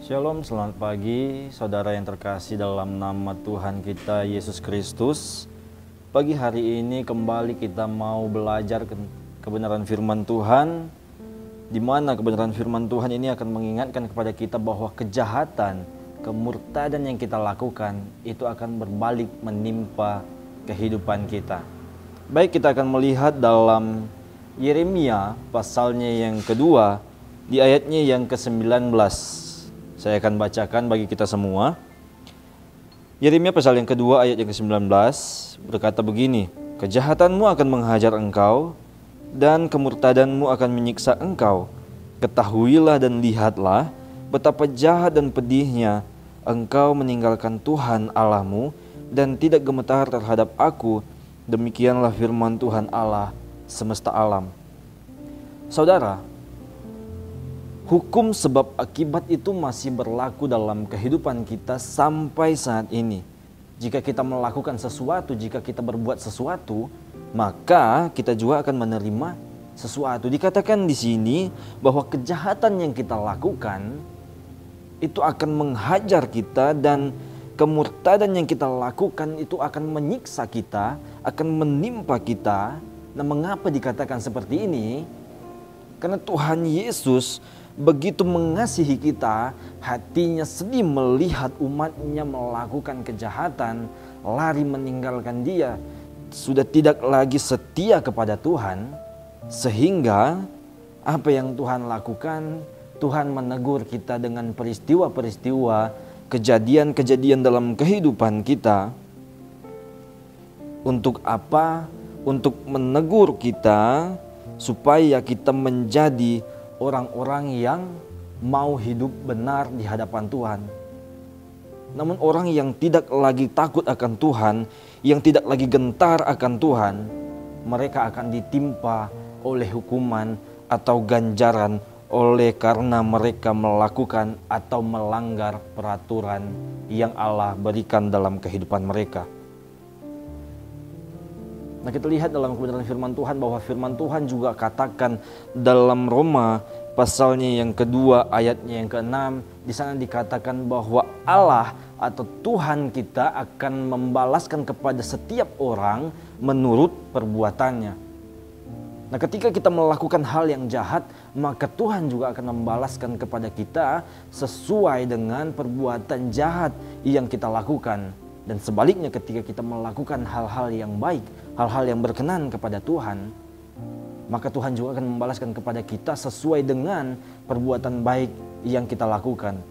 Shalom, selamat pagi saudara yang terkasih dalam nama Tuhan kita Yesus Kristus. Pagi hari ini kembali kita mau belajar kebenaran firman Tuhan, di mana kebenaran firman Tuhan ini akan mengingatkan kepada kita bahwa kejahatan, kemurtadan yang kita lakukan itu akan berbalik menimpa kehidupan kita. Baik, kita akan melihat dalam Yeremia pasalnya yang kedua di ayatnya yang ke-19. Saya akan bacakan bagi kita semua. Yeremia pasal yang kedua ayat yang ke-19 berkata begini, "Kejahatanmu akan menghajar engkau dan kemurtadanmu akan menyiksa engkau. Ketahuilah dan lihatlah betapa jahat dan pedihnya engkau meninggalkan Tuhan Allahmu dan tidak gemetar terhadap aku. Demikianlah firman Tuhan Allah semesta alam." Saudara, hukum sebab akibat itu masih berlaku dalam kehidupan kita sampai saat ini. Jika kita melakukan sesuatu, jika kita berbuat sesuatu, maka kita juga akan menerima sesuatu. Dikatakan di sini bahwa kejahatan yang kita lakukan itu akan menghajar kita dan kemurtadan yang kita lakukan itu akan menyiksa kita, akan menimpa kita. Nah, mengapa dikatakan seperti ini? Karena Tuhan Yesus begitu mengasihi kita, hatinya sedih melihat umatnya melakukan kejahatan, lari meninggalkan Dia, sudah tidak lagi setia kepada Tuhan. Sehingga apa yang Tuhan lakukan, Tuhan menegur kita dengan peristiwa-peristiwa, kejadian-kejadian dalam kehidupan kita. Untuk apa? Untuk menegur kita supaya kita menjadi orang-orang yang mau hidup benar di hadapan Tuhan. Namun orang yang tidak lagi takut akan Tuhan, yang tidak lagi gentar akan Tuhan, mereka akan ditimpa oleh hukuman atau ganjaran oleh karena mereka melakukan atau melanggar peraturan yang Allah berikan dalam kehidupan mereka. Nah, kita lihat dalam kebenaran firman Tuhan bahwa firman Tuhan juga katakan dalam Roma pasalnya yang kedua ayatnya yang ke-6, di sana dikatakan bahwa Allah atau Tuhan kita akan membalaskan kepada setiap orang menurut perbuatannya. Nah, ketika kita melakukan hal yang jahat, maka Tuhan juga akan membalaskan kepada kita sesuai dengan perbuatan jahat yang kita lakukan. Dan sebaliknya, ketika kita melakukan hal-hal yang baik, hal-hal yang berkenan kepada Tuhan, maka Tuhan juga akan membalaskan kepada kita sesuai dengan perbuatan baik yang kita lakukan.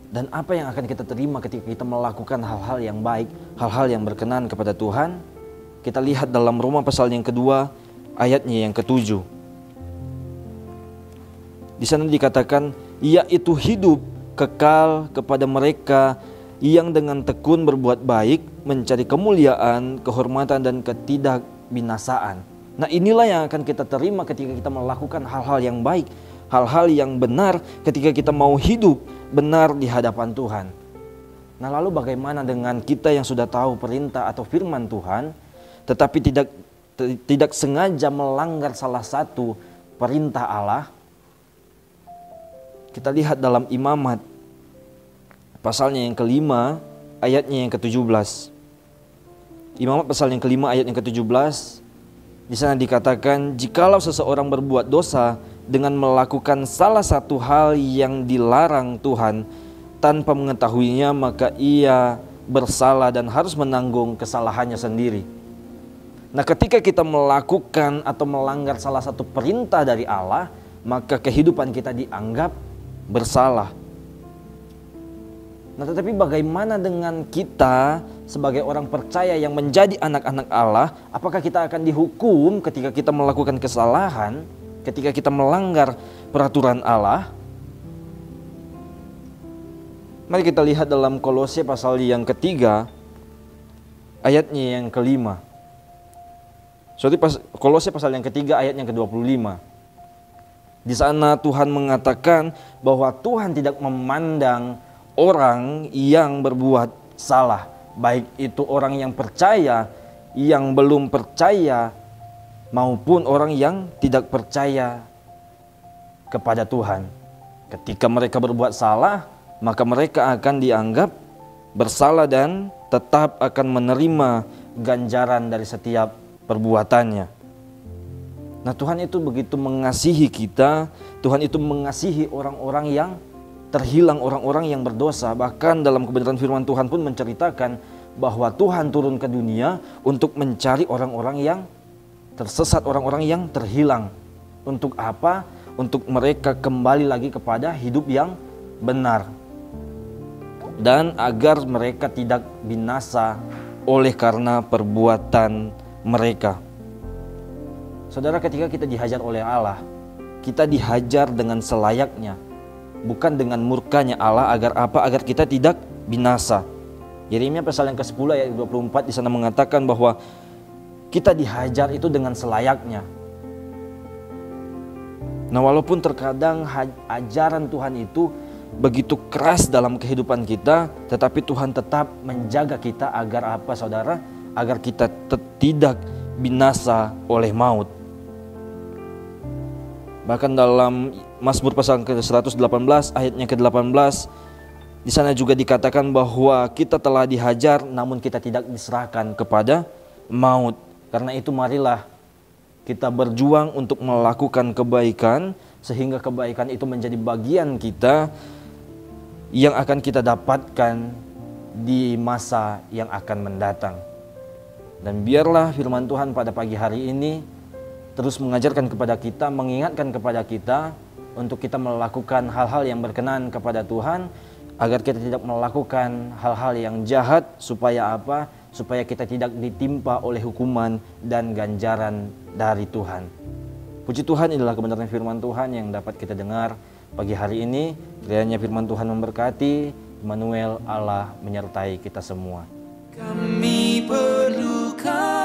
Dan apa yang akan kita terima ketika kita melakukan hal-hal yang baik, hal-hal yang berkenan kepada Tuhan? Kita lihat dalam Roma pasal yang kedua, ayatnya yang ke-7. Di sana dikatakan, yaitu hidup kekal kepada mereka yang dengan tekun berbuat baik, mencari kemuliaan, kehormatan dan ketidakbinasaan. Nah, inilah yang akan kita terima ketika kita melakukan hal-hal yang baik, hal-hal yang benar, ketika kita mau hidup benar di hadapan Tuhan. Nah, lalu bagaimana dengan kita yang sudah tahu perintah atau firman Tuhan, tetapi tidak sengaja melanggar salah satu perintah Allah? Kita lihat dalam Imamat pasalnya yang kelima, ayatnya yang ke-17. Imamat pasal yang kelima, ayat yang ke-17. Di sana dikatakan, jikalau seseorang berbuat dosa dengan melakukan salah satu hal yang dilarang Tuhan tanpa mengetahuinya, maka ia bersalah dan harus menanggung kesalahannya sendiri. Nah, ketika kita melakukan atau melanggar salah satu perintah dari Allah, maka kehidupan kita dianggap bersalah. Nah, tetapi bagaimana dengan kita sebagai orang percaya yang menjadi anak-anak Allah? Apakah kita akan dihukum ketika kita melakukan kesalahan, ketika kita melanggar peraturan Allah? Mari kita lihat dalam Kolose pasal yang ketiga, ayatnya yang kelima. Kolose pasal yang ketiga, ayat yang ke-25. Di sana Tuhan mengatakan bahwa Tuhan tidak memandang orang yang berbuat salah, baik itu orang yang percaya, yang belum percaya, maupun orang yang tidak percaya kepada Tuhan. Ketika mereka berbuat salah, maka mereka akan dianggap bersalah dan tetap akan menerima ganjaran dari setiap perbuatannya. Nah, Tuhan itu begitu mengasihi kita. Tuhan itu mengasihi orang-orang yang terhilang, orang-orang yang berdosa. Bahkan dalam kebenaran firman Tuhan pun menceritakan bahwa Tuhan turun ke dunia untuk mencari orang-orang yang tersesat, orang-orang yang terhilang. Untuk apa? Untuk mereka kembali lagi kepada hidup yang benar. Dan agar mereka tidak binasa oleh karena perbuatan mereka. Saudara, ketika kita dihajar oleh Allah, kita dihajar dengan selayaknya, bukan dengan murkanya Allah. Agar apa? Agar kita tidak binasa. Yeremia pasal yang ke-10 ayat 24 di sana mengatakan bahwa kita dihajar itu dengan selayaknya. Nah, walaupun terkadang ajaran Tuhan itu begitu keras dalam kehidupan kita, tetapi Tuhan tetap menjaga kita agar apa, saudara? Agar kita tidak binasa oleh maut. Bahkan dalam Mazmur pasal ke-118 ayatnya ke-18, di sana juga dikatakan bahwa kita telah dihajar namun kita tidak diserahkan kepada maut. Karena itu marilah kita berjuang untuk melakukan kebaikan, sehingga kebaikan itu menjadi bagian kita yang akan kita dapatkan di masa yang akan mendatang. Dan biarlah firman Tuhan pada pagi hari ini terus mengajarkan kepada kita, mengingatkan kepada kita untuk kita melakukan hal-hal yang berkenan kepada Tuhan, agar kita tidak melakukan hal-hal yang jahat. Supaya apa? Supaya kita tidak ditimpa oleh hukuman dan ganjaran dari Tuhan. Puji Tuhan, inilah kebenaran firman Tuhan yang dapat kita dengar pagi hari ini. Kiranya firman Tuhan memberkati. Immanuel, Allah menyertai kita semua. Kami perlukan